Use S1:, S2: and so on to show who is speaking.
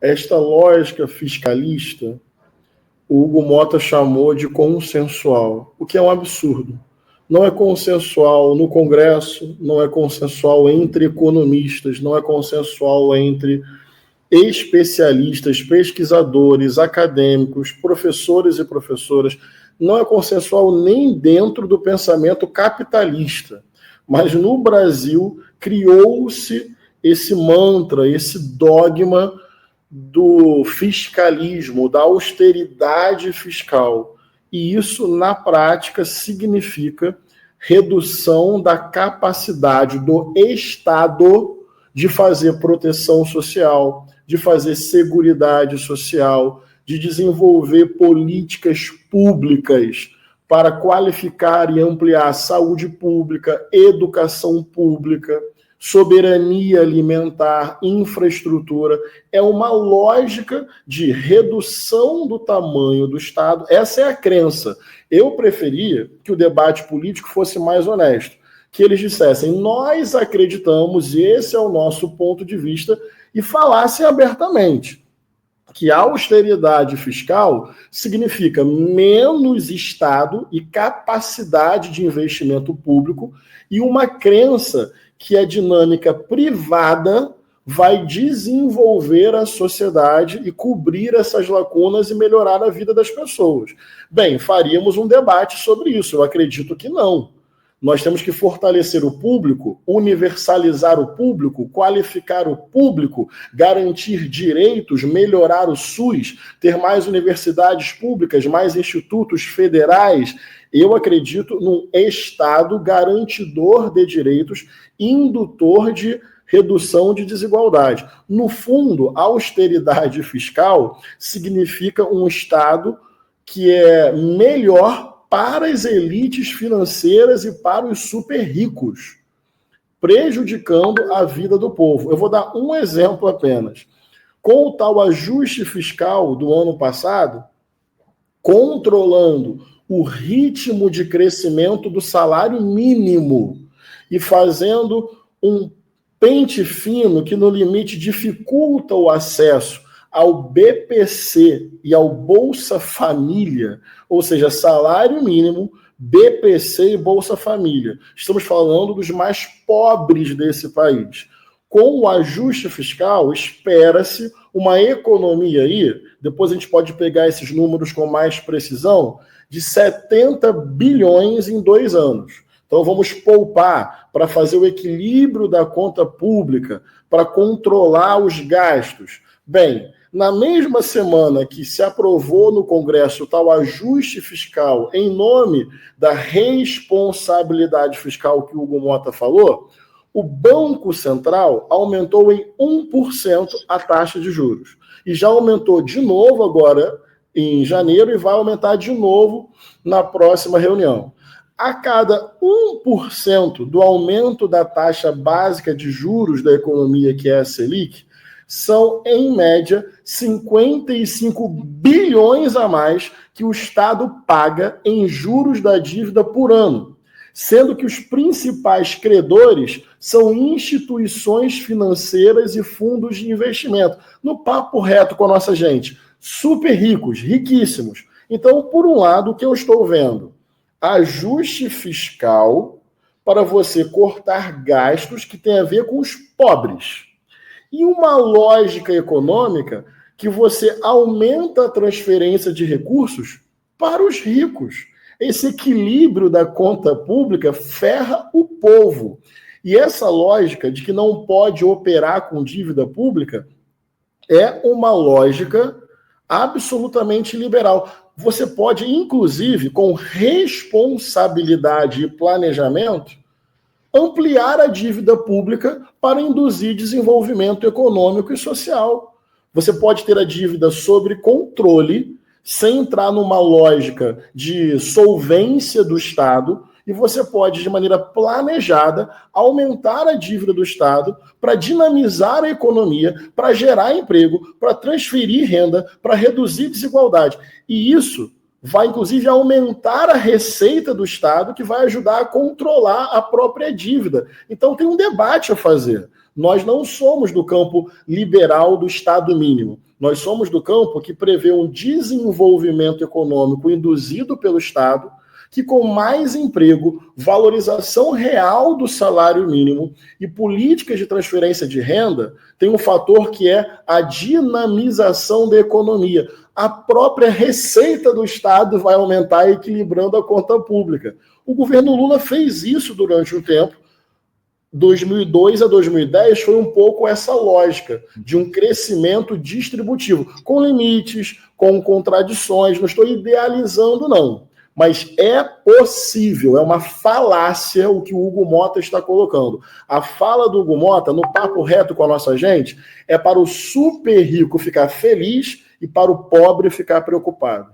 S1: Esta lógica fiscalista, o Hugo Motta chamou de consensual, o que é um absurdo. Não é consensual no Congresso, não é consensual entre economistas, não é consensual entre especialistas, pesquisadores, acadêmicos, professores e professoras, não é consensual nem dentro do pensamento capitalista. Mas no Brasil criou-se esse mantra, esse dogma do fiscalismo, da austeridade fiscal. E isso, na prática, significa redução da capacidade do Estado de fazer proteção social, de fazer seguridade social, de desenvolver políticas públicas para qualificar e ampliar a saúde pública, educação pública, soberania alimentar, infraestrutura. É uma lógica de redução do tamanho do Estado. Essa é a crença. Eu preferia que o debate político fosse mais honesto, que eles dissessem, nós acreditamos, esse é o nosso ponto de vista, e falassem abertamente que a austeridade fiscal significa menos Estado e capacidade de investimento público e uma crença que a dinâmica privada vai desenvolver a sociedade e cobrir essas lacunas e melhorar a vida das pessoas. Bem, faríamos um debate sobre isso. Eu acredito que não. Nós temos que fortalecer o público, universalizar o público, qualificar o público, garantir direitos, melhorar o SUS, ter mais universidades públicas, mais institutos federais. Eu acredito num Estado garantidor de direitos, indutor de redução de desigualdade. No fundo, a austeridade fiscal significa um Estado que é melhor para as elites financeiras e para os super ricos, prejudicando a vida do povo. Eu vou dar um exemplo apenas. Com o tal ajuste fiscal do ano passado, controlando o ritmo de crescimento do salário mínimo e fazendo um pente fino que no limite dificulta o acesso ao BPC e ao Bolsa Família, ou seja, salário mínimo, BPC e Bolsa Família. Estamos falando dos mais pobres desse país. Com o ajuste fiscal, espera-se uma economia aí, depois a gente pode pegar esses números com mais precisão, de 70 bilhões em 2 anos. Então vamos poupar para fazer o equilíbrio da conta pública, para controlar os gastos. Bem, na mesma semana que se aprovou no Congresso o tal ajuste fiscal em nome da responsabilidade fiscal que o Hugo Motta falou, o Banco Central aumentou em 1% a taxa de juros. E já aumentou de novo agora em janeiro e vai aumentar de novo na próxima reunião. A cada 1% do aumento da taxa básica de juros da economia, que é a Selic, são, em média, 55 bilhões a mais que o Estado paga em juros da dívida por ano, sendo que os principais credores são instituições financeiras e fundos de investimento. No papo reto com a nossa gente, super ricos, riquíssimos. Então, por um lado, o que eu estou vendo? Ajuste fiscal para você cortar gastos que têm a ver com os pobres. E uma lógica econômica que você aumenta a transferência de recursos para os ricos. Esse equilíbrio da conta pública ferra o povo. E essa lógica de que não pode operar com dívida pública é uma lógica absolutamente liberal. Você pode, inclusive, com responsabilidade e planejamento, ampliar a dívida pública para induzir desenvolvimento econômico e social. Você pode ter a dívida sob controle, sem entrar numa lógica de solvência do Estado, e você pode, de maneira planejada, aumentar a dívida do Estado para dinamizar a economia, para gerar emprego, para transferir renda, para reduzir desigualdade. E isso vai, inclusive, aumentar a receita do Estado, que vai ajudar a controlar a própria dívida. Então, tem um debate a fazer. Nós não somos do campo liberal do Estado mínimo. Nós somos do campo que prevê um desenvolvimento econômico induzido pelo Estado, que com mais emprego, valorização real do salário mínimo e políticas de transferência de renda, tem um fator que é a dinamização da economia. A própria receita do Estado vai aumentar, equilibrando a conta pública. O governo Lula fez isso durante um tempo. 2002 a 2010 foi um pouco essa lógica de um crescimento distributivo, com limites, com contradições. Não estou idealizando, não. Mas é possível, é uma falácia o que o Hugo Mota está colocando. A fala do Hugo Mota, no papo reto com a nossa gente, é para o super rico ficar feliz e para o pobre ficar preocupado.